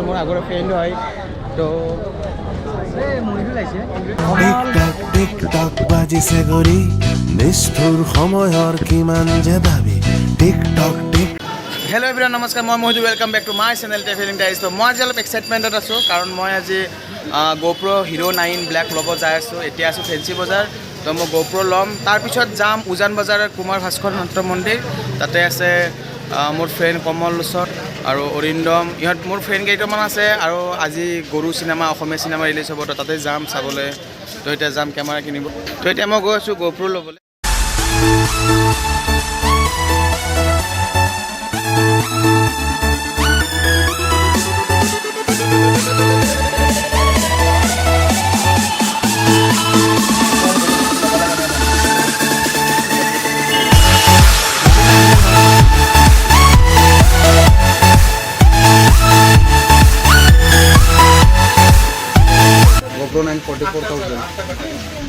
মোৰ আগৰ ফ্ৰেণ্ড হয় তো মহিদুল আহিছে টিকটক বাজিছে গৰি নিষ্ঠুৰ সময়ৰ কিমান যে দাবী টিকটক হেল্ল' এভৰিৱান নমস্কাৰ মই Mohidul welcome back to my channel travelling days তো মই আজি অলপ এক্সাইটমেণ্টত আছোঁ কাৰণ মই আজি GoPro Hero 9 ব্লেক ল'ব যাই আছোঁ এতিয়া আছোঁ ফেঞ্চি বজাৰ তো মই GoPro ল'ম তাৰপিছত যাম উজান বজাৰৰ কুমাৰ ভাস্কৰ নাট্য মন্দিৰ তাতে আছে মোৰ ফ্ৰেণ্ড কমল লোচন আৰু অৰিন্দম ইহঁত মোৰ ফ্ৰেণ্ড কেইটামান আছে আৰু আজি গৰু চিনেমা অসমীয়া চিনেমা ৰিলিজ হ'ব তো তাতে যাম চাবলৈ তো এতিয়া যাম কেমেৰা কিনিব তো এতিয়া মই গৈ আছোঁ GoPro ল'বলৈ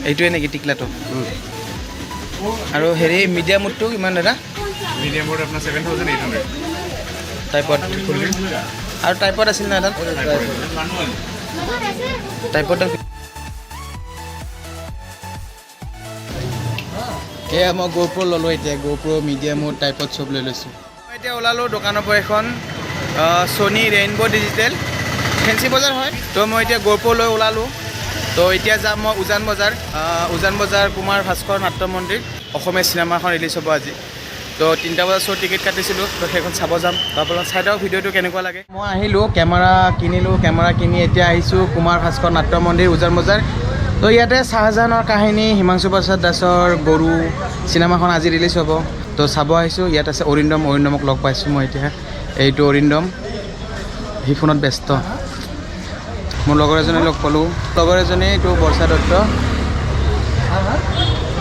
এইটোৱে নেকি টিকলাটো আৰু হেৰি মিডিয়াম মুডটো কিমান দাদা মিডিয়াম মুড আপোনাৰ 7800 টাইপত আৰু টাইপত আছিল না দাদা টাইপত এয়া মই GoPro ল'লোঁ এতিয়া GoPro মিডিয়াম মুড টাইপত চব লৈ লৈছোঁ মই এতিয়া ওলালোঁ দোকানৰ পৰা এখন ছনী ৰেইনব' ডিজিটেল ফেঞ্চি বজাৰ হয় তো মই এতিয়া GoPro লৈ ওলালোঁ তো এতিয়া যাম মই উজান বজাৰ কুমাৰ ভাস্কৰ নাট্য মন্দিৰ অসমীয়া চিনেমাখন ৰিলিজ হ'ব আজি তো 3টা বজাত শ্ব' টিকেট কাটিছিলোঁ তো সেইখন চাব যাম তো আপোনালোক চাই দিয়ক ভিডিঅ'টো কেনেকুৱা লাগে মই আহিলোঁ কেমেৰা কিনি এতিয়া আহিছোঁ কুমাৰ ভাস্কৰ নাট্য মন্দিৰ উজান বজাৰ তো ইয়াতে চাহজাহানৰ কাহিনী হিমাংশু প্ৰসাদ দাসৰ গৰু চিনেমাখন আজি ৰিলিজ হ'ব তো চাব আহিছোঁ ইয়াত আছে অৰিন্দমক লগ পাইছোঁ মই এতিয়া এইটো অৰিন্দম সি ফোনত ব্যস্ত মোৰ লগৰ এজনী লগ পালোঁ লগৰ এজনী এইটো বৰ্ষা দত্ত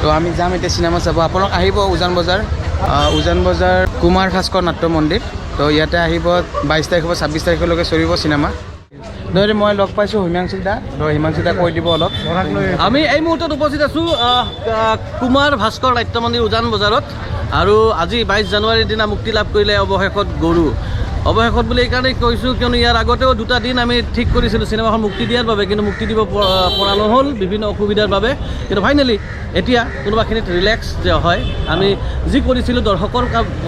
তো আমি যাম এতিয়া চিনেমা চাব আপোনালোক আহিব উজান বজাৰ কুমাৰ ভাস্কৰ নাট্য মন্দিৰ তো ইয়াতে আহিব 22 তাৰিখৰ পৰা 26 তাৰিখলৈকে চলিব চিনেমা ধৰি মই লগ পাইছোঁ হিমাংশু দা তো হিমাংশু দা কৈ দিব অলপ আমি এই মুহূৰ্তত উপস্থিত আছোঁ কুমাৰ ভাস্কৰ নাট্য মন্দিৰ উজান বজাৰত আৰু আজি 22 জানুৱাৰীৰ দিনা মুক্তি লাভ কৰিলে অৱশেষত গৰু অৱশেষত বুলি এইকাৰণে কৈছোঁ কিয়নো ইয়াৰ আগতেও 2টা দিন আমি ঠিক কৰিছিলোঁ চিনেমাখন মুক্তি দিয়াৰ বাবে কিন্তু মুক্তি দিব পৰা নহ'ল বিভিন্ন অসুবিধাৰ বাবে কিন্তু ফাইনেলি এতিয়া কোনোবাখিনিত ৰিলেক্স যে হয় আমি যি কৰিছিলোঁ দৰ্শকৰ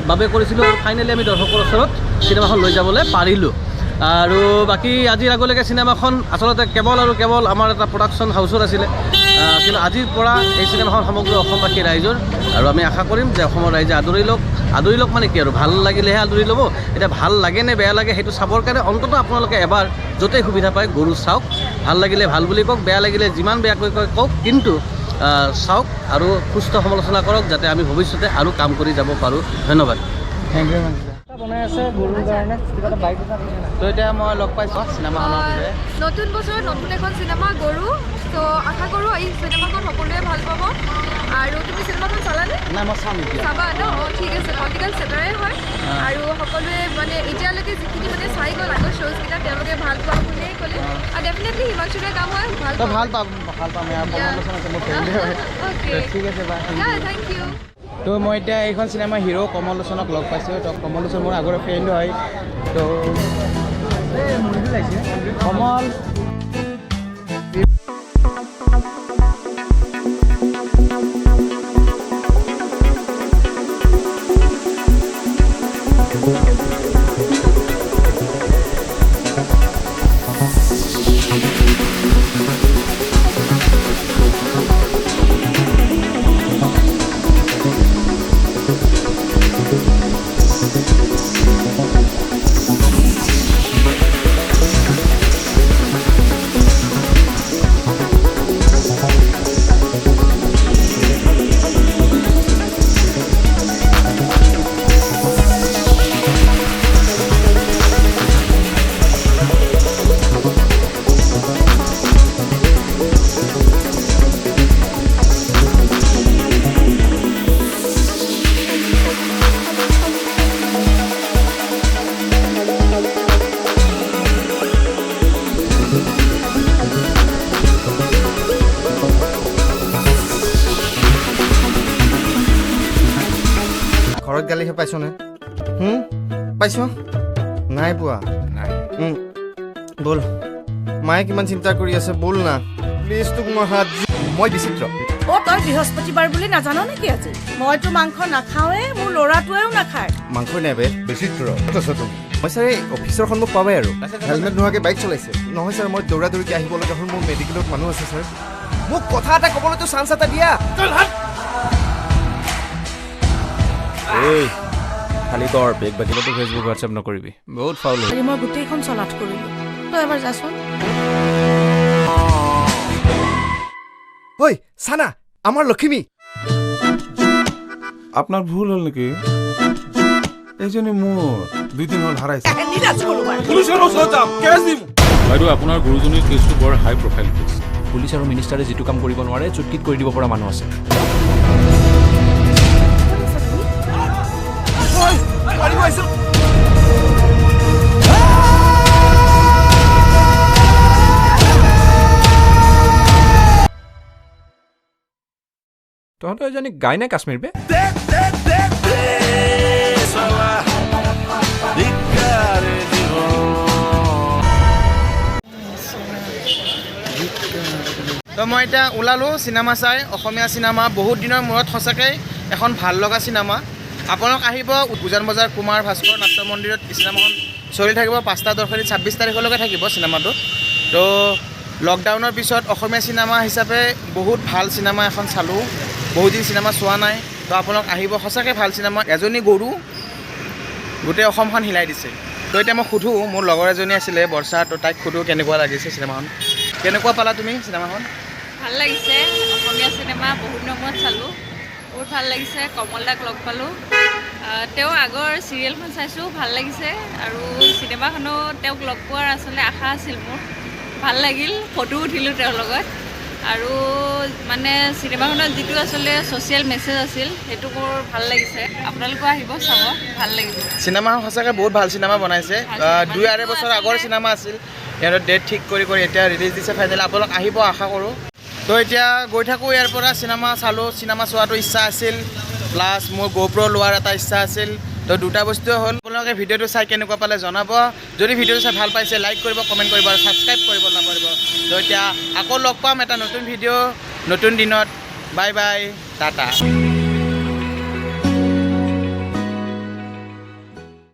বাবে কৰিছিলোঁ আৰু ফাইনেলি আমি দৰ্শকৰ ওচৰত চিনেমাখন লৈ যাবলৈ পাৰিলোঁ আৰু বাকী আজিৰ আগলৈকে চিনেমাখন আচলতে কেৱল আমাৰ এটা প্ৰডাকশ্যন হাউচৰ আছিলে কিন্তু আজিৰ পৰা এই চিনেমাখন সমগ্ৰ অসমবাসী ৰাইজৰ আৰু আমি আশা কৰিম যে অসমৰ ৰাইজে আদৰি লওক মানে কি আৰু ভাল লাগিলেহে আদৰি ল'ব এতিয়া ভাল লাগে নে বেয়া লাগে সেইটো চাবৰ কাৰণে অন্ততঃ আপোনালোকে এবাৰ য'তেই সুবিধা পায় গৰু চাওক ভাল লাগিলে ভাল বুলি কওক বেয়া লাগিলে যিমান বেয়াকৈ কওক কিন্তু চাওক আৰু সুস্থ সমালোচনা কৰক যাতে আমি ভৱিষ্যতে আৰু কাম কৰি যাব পাৰোঁ ধন্যবাদ থেংক ইউ বনাই আছে গৰুৰ কাৰণে কিবা এটা বাইক এটা তো এতিয়া মই লগ পাইছোঁ চিনেমাখনৰ নতুন বছৰত নতুন এখন চিনেমা গৰু তো আশা কৰোঁ এই চিনেমাখন সকলোৱে ভাল পাব আৰু তুমি চিনেমাখন চালানে নাই মই চাম এতিয়া চাবা ন ঠিক আছে পলিটিকেল চেটাৰে হয় আৰু সকলোৱে মানে এতিয়ালৈকে যিখিনি মানে চাই গ'ল আগৰ শ্ব'জকেইটা তেওঁলোকে ভাল পোৱা বুলিয়েই ক'লে আৰু ডেফিনেটলি হিমাংশুৰে কাম হয় ভাল পাম ঠিক আছে থেংক ইউ তো মই এতিয়া এইখন চিনেমা হিৰো কমল লোচনক লগ পাইছোঁ তো কমল লোচন মোৰ আগৰ ফ্ৰেণ্ড হয় তো কমল ঘৰত গালিহে পাইছনে? পাইছ? নাই পোৱা। বল মায়ে কিমান চিন্তা কৰি আছে বল না প্লিজ তোক মই হাত মই বিচিত্ৰ অ তই বৃহস্পতিবাৰ বুলি নাজানো নেকি আজি মইতো মাংস নাখাওৱে মোৰ ল'ৰাটোৱেও নাখায় মাংস নেবে বিচিত্ৰ মই ছাৰ এই অফিচৰ সন্মুখ পাবাই আৰু হেলমেট নোহোৱাকৈ বাইক চলাইছে নহয় ছাৰ মই দৌৰা দৌৰিকৈ আহিব লগা হ'ল মোৰ মেডিকেলত মানুহ আছে ছাৰ মোক কথা এটা ক'বলৈতো চান্স এটা দিয়া খালি কৰ বেগ বাকিলেতো ফেচবুক হোৱাটছএপ নকৰিবি বহুত ফাউল আজি মই গোটেইখন চলাট কৰিলোঁ তই এবাৰ যাচোন ঐ চানা আমাৰ লখিমী আপনাৰ ভুল হল নাকি এই জন্য মোৰ 2 দিন হল হাৰাইছে পুলিশেৰ ওচৰত যাম কেছ দিম বাইদেউ আপোনাৰ গুৰুজনীৰ কেছটো বৰ হাই প্ৰফাইল কেছ পুলিচ আৰু মিনিষ্টাৰে যিটো কাম কৰিব নোৱাৰে চুটকিত কৰি দিব পৰা মানুহ আছে তহঁতৰ এজনী গাই নাই কাশ্মীৰ বে তো মই এতিয়া ওলালোঁ চিনেমা চাই অসমীয়া চিনেমা বহুত দিনৰ মূৰত সঁচাকৈ এখন ভাল লগা চিনেমা আপোনালোক আহিব উজান বজাৰ কুমাৰ ভাস্কৰ নাট্য মন্দিৰত চিনেমাখন চলি থাকিব 5টা দৰ্শনী 26 তাৰিখলৈকে থাকিব চিনেমাটো তো লকডাউনৰ পিছত অসমীয়া চিনেমা হিচাপে বহুত ভাল চিনেমা এখন চালোঁ বহুত দিন চিনেমা চোৱা নাই তো আপোনালোক আহিব সঁচাকৈ ভাল চিনেমা এজনী গৰু গোটেই অসমখন হিলাই দিছে তো এতিয়া মই সোধোঁ মোৰ লগৰ এজনী আছিলে বৰ্ষা তো তাইক সোধোঁ কেনেকুৱা লাগিছে চিনেমাখন কেনেকুৱা পালা তুমি চিনেমাখন ভাল লাগিছে অসমীয়া চিনেমা বহুত নম্বৰত চালোঁ বহুত ভাল লাগিছে কমল দাক লগ পালোঁ তেওঁ আগৰ চিৰিয়েলখন চাইছোঁ ভাল লাগিছে আৰু চিনেমাখনো তেওঁক লগ পোৱাৰ আচলতে আশা আছিল মোৰ ভাল লাগিল ফটো উঠিলোঁ তেওঁৰ লগত আৰু মানে চিনেমাখনত যিটো আচলতে ছ'চিয়েল মেছেজ আছিল সেইটো মোৰ ভাল লাগিছে আপোনালোকেও আহিব চাব ভাল লাগিছে চিনেমাখন সঁচাকৈ বহুত ভাল চিনেমা বনাইছে 2-2.5 বছৰ আগৰ চিনেমা আছিল সিহঁতৰ ডেট ঠিক কৰি এতিয়া ৰিলিজ দিছে ফাইনেল আপোনালোক আহিব আশা কৰোঁ তো এতিয়া গৈ থাকোঁ ইয়াৰ পৰা চিনেমা চালোঁ চিনেমা চোৱাটো ইচ্ছা আছিল প্লাছ মোৰ GoPro লোৱাৰ এটা ইচ্ছা আছিল তো দুটা বস্তুৱে হ'ল আপোনালোকে ভিডিঅ'টো চাই কেনেকুৱা পালে জনাব যদি ভিডিঅ'টো চাই ভাল পাইছে লাইক কৰিব কমেণ্ট কৰিব আৰু ছাবস্ক্ৰাইব কৰিব নাপাহৰিব তো এতিয়া আকৌ লগ পাম এটা নতুন ভিডিঅ' নতুন দিনত বাই বাই টাটা